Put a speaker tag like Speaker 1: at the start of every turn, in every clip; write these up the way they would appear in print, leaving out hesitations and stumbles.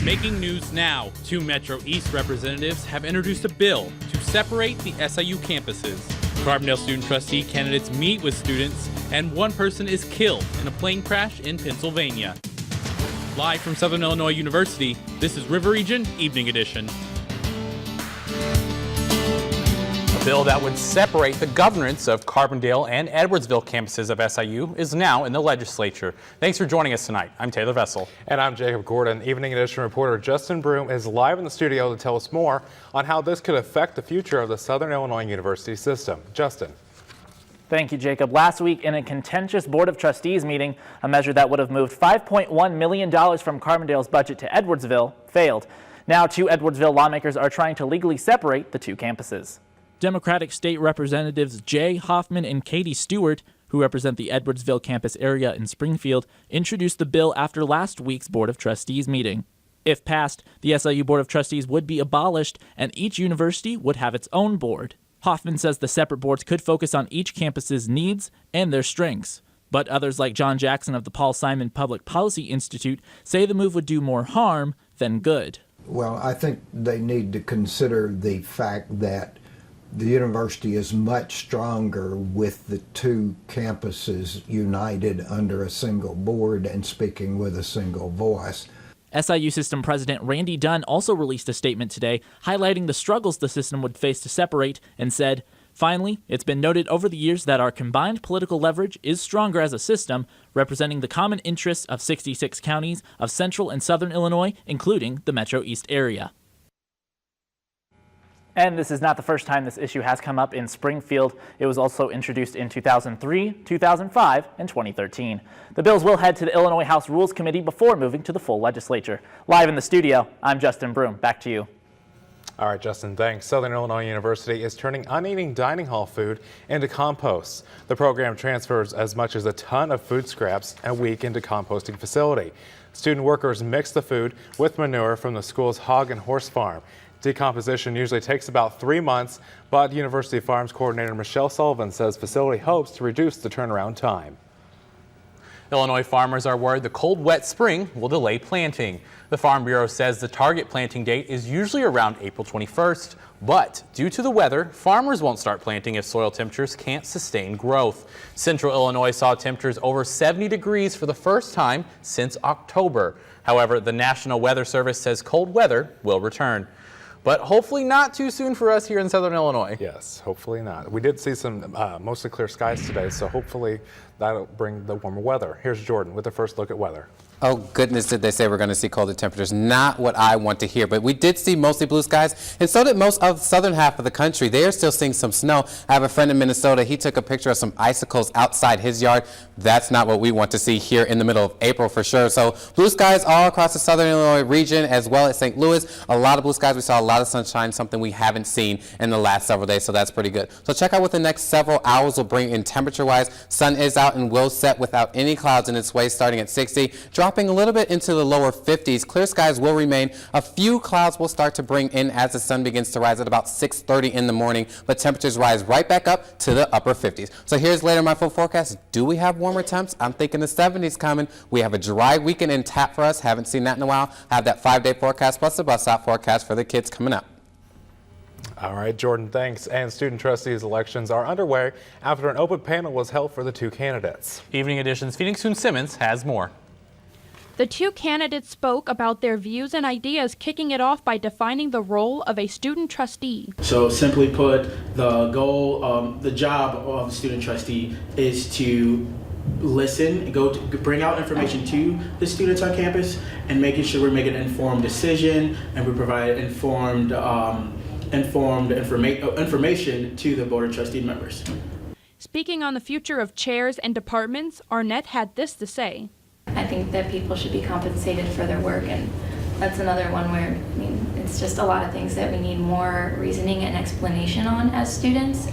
Speaker 1: Making news now, 2 Metro East representatives have introduced a bill to separate the SIU campuses. Carbondale student trustee candidates meet with students, and 1 person is killed in a plane crash in Pennsylvania. Live from Southern Illinois University, this is River Region Evening Edition. A bill that would separate the governance of Carbondale and Edwardsville campuses of SIU is now in the legislature. Thanks for joining us tonight. I'm Taylor Vessel.
Speaker 2: And I'm Jacob Gordon. Evening Edition reporter Justin Broom is live in the studio to tell us more on how this could affect the future of the Southern Illinois University system. Justin.
Speaker 3: Thank you, Jacob. Last week, in a contentious Board of Trustees meeting, a measure that would have moved $5.1 million from Carbondale's budget to Edwardsville failed. Now, 2 Edwardsville lawmakers are trying to legally separate the 2 campuses.
Speaker 4: Democratic State Representatives Jay Hoffman and Katie Stewart, who represent the Edwardsville campus area in Springfield, introduced the bill after last week's Board of Trustees meeting. If passed, the SIU Board of Trustees would be abolished and each university would have its own board. Hoffman says the separate boards could focus on each campus's needs and their strengths. But others like John Jackson of the Paul Simon Public Policy Institute say the move would do more harm than good.
Speaker 5: Well, I think they need to consider the fact that the university is much stronger with the 2 campuses united under a single board and speaking with a single voice.
Speaker 4: SIU System President Randy Dunn also released a statement today highlighting the struggles the system would face to separate and said, "Finally, it's been noted over the years that our combined political leverage is stronger as a system, representing the common interests of 66 counties of central and southern Illinois, including the Metro East area."
Speaker 3: And this is not the first time this issue has come up in Springfield. It was also introduced in 2003, 2005, and 2013. The bills will head to the Illinois House Rules Committee before moving to the full legislature. Live in the studio, I'm Justin Broom. Back to you.
Speaker 2: All right, Justin, thanks. Southern Illinois University is turning uneaten dining hall food into compost. The program transfers as much as a ton of food scraps a week into composting facility. Student workers mix the food with manure from the school's hog and horse farm. Decomposition usually takes about 3 months, but University Farms coordinator Michelle Sullivan says facility hopes to reduce the turnaround time.
Speaker 1: Illinois farmers are worried the cold, wet spring will delay planting. The Farm Bureau says the target planting date is usually around April 21st, but due to the weather, farmers won't start planting if soil temperatures can't sustain growth. Central Illinois saw temperatures over 70 degrees for the first time since October. However, the National Weather Service says cold weather will return. But hopefully not too soon for us here in Southern Illinois.
Speaker 2: Yes, hopefully not. We did see some mostly clear skies today, so hopefully that'll bring the warmer weather. Here's Jordan with the first look at weather.
Speaker 6: Oh goodness, did they say we're going to see colder temperatures? Not what I want to hear, but we did see mostly blue skies, and so did most of the southern half of the country. They are still seeing some snow. I have a friend in Minnesota. He took a picture of some icicles outside his yard. That's not what we want to see here in the middle of April for sure. So blue skies all across the Southern Illinois region as well as St. Louis. A lot of blue skies. We saw a lot of sunshine, something we haven't seen in the last several days, so that's pretty good. So check out what the next several hours will bring in temperature-wise. Sun is out and will set without any clouds in its way starting at 60, dropping a little bit into the lower 50s. Clear skies will remain. A few clouds will start to bring in as the sun begins to rise at about 6:30 in the morning, but temperatures rise right back up to the upper 50s. So here's later my full forecast. Do we have warmer temps? I'm thinking the 70s coming. We have a dry weekend in tap for us. Haven't seen that in a while. I have that 5-day forecast plus the bus stop forecast for the kids coming up.
Speaker 2: All right, Jordan, thanks. And student trustees elections are underway after an open panel was held for the 2 candidates.
Speaker 1: Evening Edition's Phoenix Hoon Simmons has more.
Speaker 7: The 2 candidates spoke about their views and ideas, kicking it off by defining the role of a student trustee.
Speaker 8: So simply put, the goal, the job of a student trustee is to listen, bring out information to the students on campus and making sure we're making an informed decision and we provide informed information to the Board of Trustee members.
Speaker 7: Speaking on the future of chairs and departments, Arnett had this to say.
Speaker 9: I think that people should be compensated for their work, and that's another one where, I mean, it's just a lot of things that we need more reasoning and explanation on as students.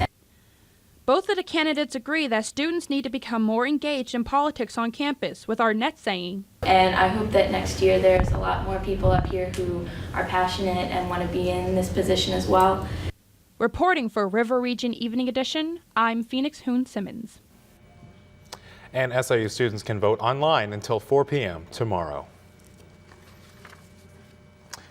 Speaker 7: Both of the candidates agree that students need to become more engaged in politics on campus, with Arnett saying,
Speaker 9: and I hope that next year there's a lot more people up here who are passionate and want to be in this position as well.
Speaker 7: Reporting for River Region Evening Edition, I'm Phoenix Hoon Simmons.
Speaker 2: And SIU students can vote online until 4 p.m. tomorrow.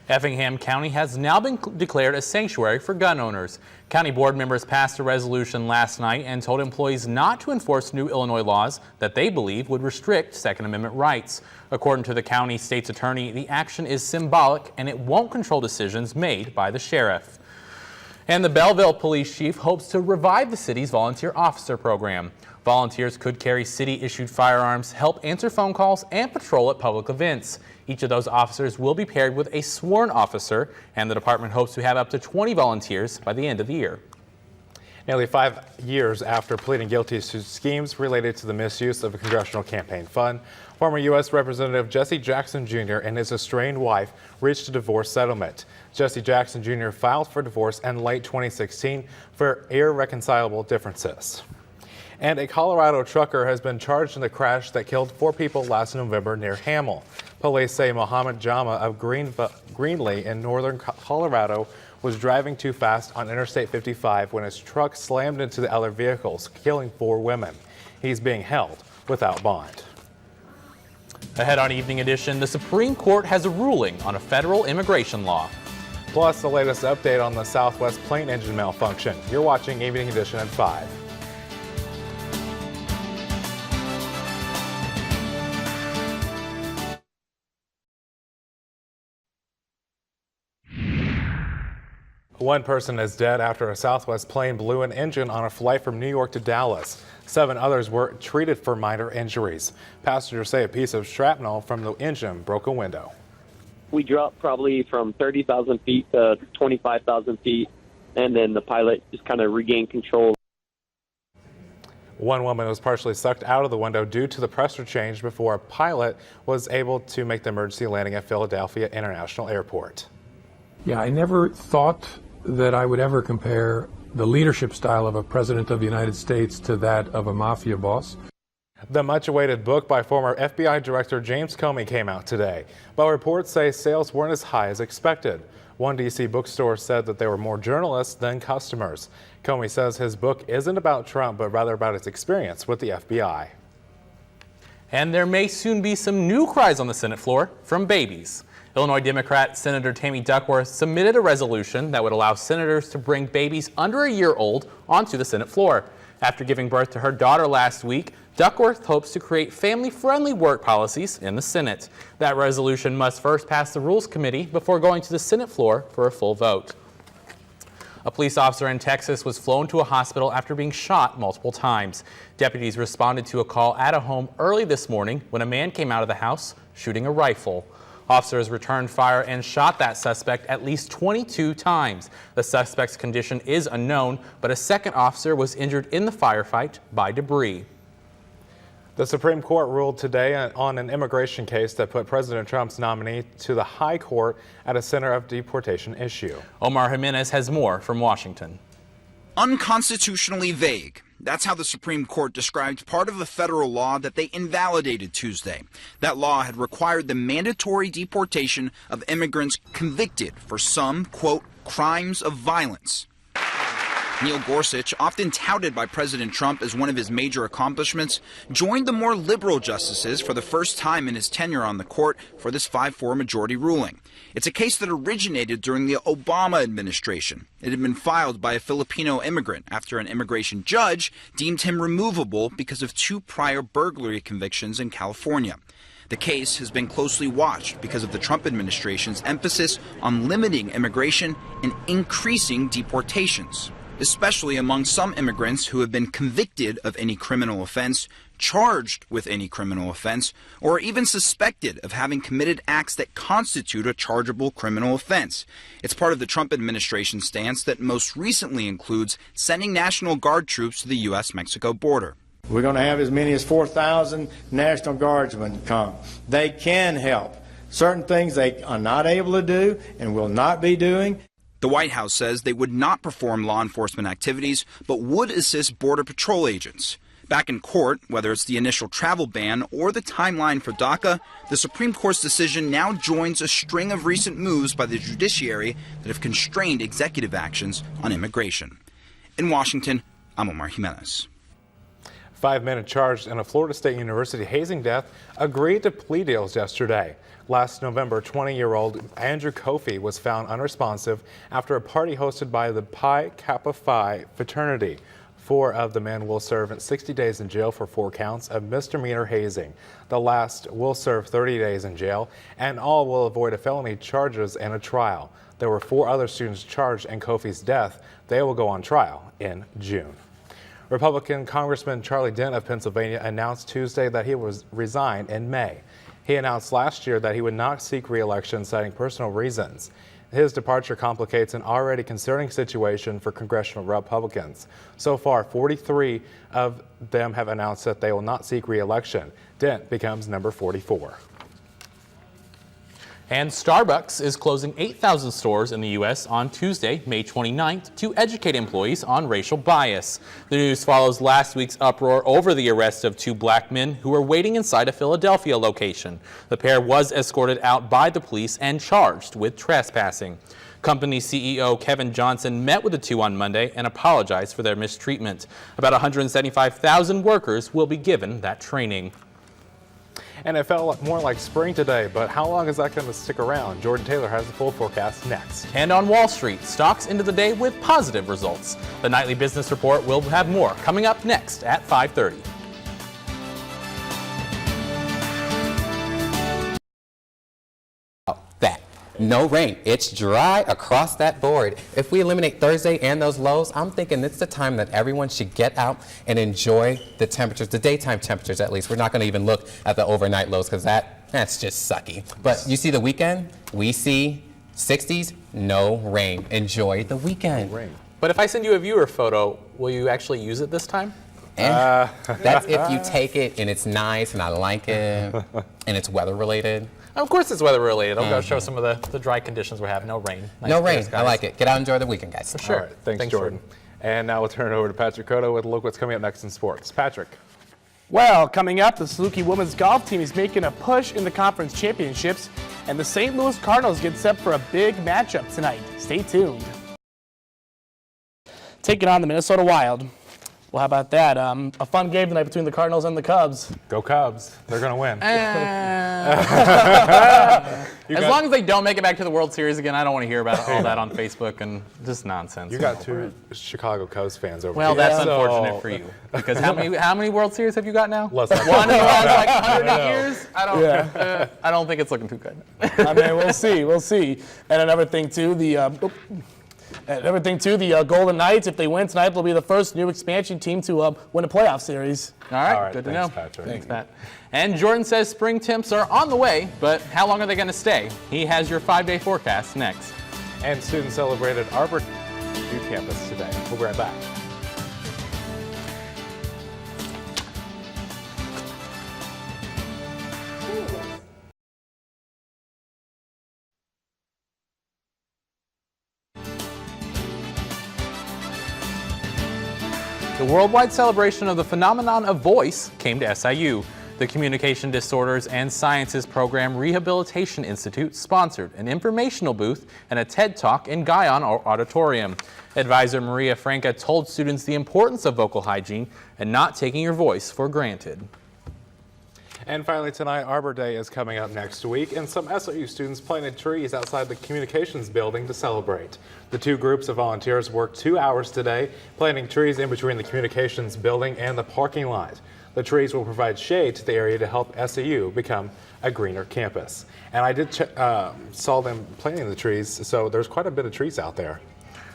Speaker 1: Effingham County has now been declared a sanctuary for gun owners. County board members passed a resolution last night and told employees not to enforce new Illinois laws that they believe would restrict Second Amendment rights. According to the county state's attorney, the action is symbolic and it won't control decisions made by the sheriff. And the Belleville police chief hopes to revive the city's volunteer officer program. Volunteers could carry city-issued firearms, help answer phone calls, and patrol at public events. Each of those officers will be paired with a sworn officer, and the department hopes to have up to 20 volunteers by the end of the year.
Speaker 2: Nearly 5 years after pleading guilty to schemes related to the misuse of a congressional campaign fund, former U.S. Representative Jesse Jackson Jr. and his estranged wife reached a divorce settlement. Jesse Jackson Jr. filed for divorce in late 2016 for irreconcilable differences. And a Colorado trucker has been charged in the crash that killed 4 people last November near Hamel. Police say Mohammed Jama of Greenlee in northern Colorado was driving too fast on Interstate 55 when his truck slammed into the other vehicles, killing 4 women. He's being held without bond.
Speaker 1: Ahead on Evening Edition, the Supreme Court has a ruling on a federal immigration law.
Speaker 2: Plus, the latest update on the Southwest plane engine malfunction. You're watching Evening Edition at 5. One person is dead after a Southwest plane blew an engine on a flight from New York to Dallas. 7 others were treated for minor injuries. Passengers say a piece of shrapnel from the engine broke a window.
Speaker 10: We dropped probably from 30,000 feet to 25,000 feet, and then the pilot just kind of regained control.
Speaker 2: One woman was partially sucked out of the window due to the pressure change before a pilot was able to make the emergency landing at Philadelphia International Airport.
Speaker 11: Yeah, I never thought that I would ever compare the leadership style of a president of the United States to that of a mafia boss.
Speaker 2: The much-awaited book by former FBI Director James Comey came out today, but reports say sales weren't as high as expected. One D.C. bookstore said that there were more journalists than customers. Comey says his book isn't about Trump, but rather about his experience with the FBI.
Speaker 1: And there may soon be some new cries on the Senate floor from babies. Illinois Democrat Senator Tammy Duckworth submitted a resolution that would allow senators to bring babies under a year old onto the Senate floor. After giving birth to her daughter last week, Duckworth hopes to create family-friendly work policies in the Senate. That resolution must first pass the Rules Committee before going to the Senate floor for a full vote. A police officer in Texas was flown to a hospital after being shot multiple times. Deputies responded to a call at a home early this morning when a man came out of the house shooting a rifle. Officers returned fire and shot that suspect at least 22 times. The suspect's condition is unknown, but a second officer was injured in the firefight by debris.
Speaker 2: The Supreme Court ruled today on an immigration case that put President Trump's nominee to the High Court at a center of deportation issue.
Speaker 1: Omar Jimenez has more from Washington.
Speaker 12: Unconstitutionally vague. That's how the Supreme Court described part of a federal law that they invalidated Tuesday. That law had required the mandatory deportation of immigrants convicted for some, quote, crimes of violence. Neil Gorsuch, often touted by President Trump as one of his major accomplishments, joined the more liberal justices for the first time in his tenure on the court for this 5-4 majority ruling. It's a case that originated during the Obama administration. It had been filed by a Filipino immigrant after an immigration judge deemed him removable because of 2 prior burglary convictions in California. The case has been closely watched because of the Trump administration's emphasis on limiting immigration and increasing deportations, especially among some immigrants who have been convicted of any criminal offense, charged with any criminal offense, or even suspected of having committed acts that constitute a chargeable criminal offense. It's part of the Trump administration's stance that most recently includes sending National Guard troops to the U.S.-Mexico border.
Speaker 13: We're going to have as many as 4,000 National Guardsmen come. They can help. Certain things they are not able to do and will not be doing.
Speaker 12: The White House says they would not perform law enforcement activities, but would assist Border Patrol agents. Back in court, whether it's the initial travel ban or the timeline for DACA, the Supreme Court's decision now joins a string of recent moves by the judiciary that have constrained executive actions on immigration. In Washington, I'm Omar Jimenez.
Speaker 2: 5 men charged in a Florida State University hazing death agreed to plea deals yesterday. Last November, 20-year-old Andrew Kofi was found unresponsive after a party hosted by the Pi Kappa Phi fraternity. 4 of the men will serve 60 days in jail for 4 counts of misdemeanor hazing. The last will serve 30 days in jail, and all will avoid a felony charges and a trial. There were 4 other students charged in Kofi's death. They will go on trial in June. Republican Congressman Charlie Dent of Pennsylvania announced Tuesday that he would resign in May. He announced last year that he would not seek re-election, citing personal reasons. His departure complicates an already concerning situation for congressional Republicans. So far, 43 of them have announced that they will not seek re-election. Dent becomes number 44.
Speaker 1: And Starbucks is closing 8,000 stores in the U.S. on Tuesday, May 29th, to educate employees on racial bias. The news follows last week's uproar over the arrest of 2 black men who were waiting inside a Philadelphia location. The pair was escorted out by the police and charged with trespassing. Company CEO Kevin Johnson met with the 2 on Monday and apologized for their mistreatment. About 175,000 workers will be given that training.
Speaker 2: And it felt more like spring today, but how long is that going to stick around? Jordan Taylor has the full forecast next.
Speaker 1: And on Wall Street, stocks into the day with positive results. The nightly business report will have more coming up next at 5:30.
Speaker 6: That. No rain. It's dry across that board. If we eliminate Thursday and those lows, I'm thinking it's the time that everyone should get out and enjoy the temperatures, the daytime temperatures at least. We're not going to even look at the overnight lows because that's just sucky. But you see the weekend, we see 60s, no rain. Enjoy the weekend.
Speaker 1: But if I send you a viewer photo, will you actually use it this time?
Speaker 6: And that's if you take it and it's nice and I like it and it's weather related.
Speaker 1: Of course it's weather related. I'll go show some of the dry conditions we have. No rain. Nice
Speaker 6: No rain.
Speaker 1: skies.
Speaker 6: I like it. Get out and enjoy the weekend, guys.
Speaker 1: For sure.
Speaker 2: All right, thanks Jordan. And now we'll turn it over to Patrick Cotto with a look what's coming up next in sports. Patrick.
Speaker 14: Well, coming up, the Saluki women's golf team is making a push in the conference championships, and the St. Louis Cardinals get set for a big matchup tonight. Stay tuned. Taking on the Minnesota Wild. Well, how about that? A fun game tonight between the Cardinals and the Cubs.
Speaker 2: Go Cubs. They're going to win.
Speaker 1: As long as they don't make it back to the World Series again, I don't want to hear about all that on Facebook and just nonsense.
Speaker 2: You got 2 Chicago Cubs fans over
Speaker 1: Well,
Speaker 2: here.
Speaker 1: that's unfortunate for you. Because how many World Series have you got now?
Speaker 2: Less than
Speaker 1: one in the last like 100 years? I don't think it's looking too good.
Speaker 14: I mean, we'll see. We'll see. And another thing, too, the Golden Knights, if they win tonight, they'll be the first new expansion team to win a playoff series.
Speaker 1: All right, good to know.
Speaker 2: Patrick.
Speaker 1: Thanks, Pat. And Jordan says spring temps are on the way, but how long are they going to stay? He has your 5-day forecast next.
Speaker 2: And students celebrated Arbor View campus today. We'll be right back.
Speaker 1: The worldwide celebration of the phenomenon of voice came to SIU. The Communication Disorders and Sciences Program Rehabilitation Institute sponsored an informational booth and a TED Talk in Guyon Auditorium. Advisor Maria Franca told students the importance of vocal hygiene and not taking your voice for granted.
Speaker 2: And finally tonight, Arbor Day is coming up next week, and some SIU students planted trees outside the communications building to celebrate. The 2 groups of volunteers worked 2 hours today, planting trees in between the communications building and the parking lot. The trees will provide shade to the area to help SIU become a greener campus. And I did saw them planting the trees, so there's quite a bit of trees out there.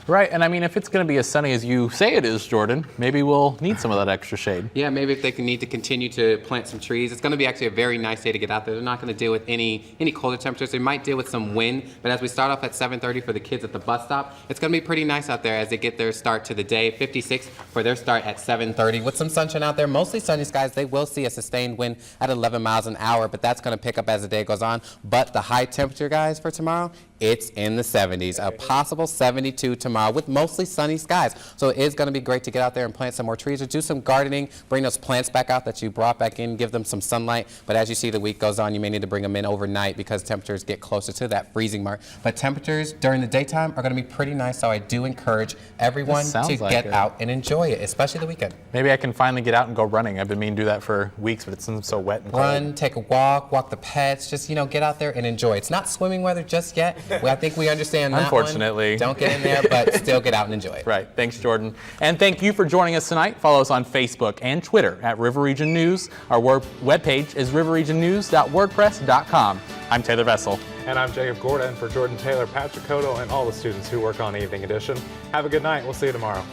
Speaker 1: Right, and I mean, if it's going to be as sunny as you say it is, Jordan, maybe we'll need some of that extra shade.
Speaker 6: Yeah, maybe if they need to continue to plant some trees. It's going to be actually a very nice day to get out there. They're not going to deal with any colder temperatures. They might deal with some wind, but as we start off at 7:30 for the kids at the bus stop, it's going to be pretty nice out there as they get their start to the day. 56 for their start at 7:30 with some sunshine out there. Mostly sunny skies. They will see a sustained wind at 11 miles an hour, but that's going to pick up as the day goes on. But the high temperature, guys, for tomorrow, it's in the 70s. A possible 72 tomorrow. tomorrow with mostly sunny skies. So it is going to be great to get out there and plant some more trees or do some gardening, bring those plants back out that you brought back in, give them some sunlight. But as you see the week goes on, you may need to bring them in overnight because temperatures get closer to that freezing mark. But temperatures during the daytime are going to be pretty nice, so I do encourage everyone to get out and enjoy it, especially the weekend.
Speaker 1: Maybe I can finally get out and go running. I've been meaning to do that for weeks, but it's so wet and cold.
Speaker 6: Run, take a walk the pets, just, you know, get out there and enjoy. It's not swimming weather just yet. I think we understand that
Speaker 1: Unfortunately.
Speaker 6: one. Don't get in there, but still get out and enjoy it.
Speaker 1: Right. Thanks, Jordan. And thank you for joining us tonight. Follow us on Facebook and Twitter at River Region News. Our webpage is riverregionnews.wordpress.com. I'm Taylor Vessel.
Speaker 2: And I'm Jacob Gordon. For Jordan Taylor, Patrick Cotto, and all the students who work on Evening Edition. Have a good night. We'll see you tomorrow.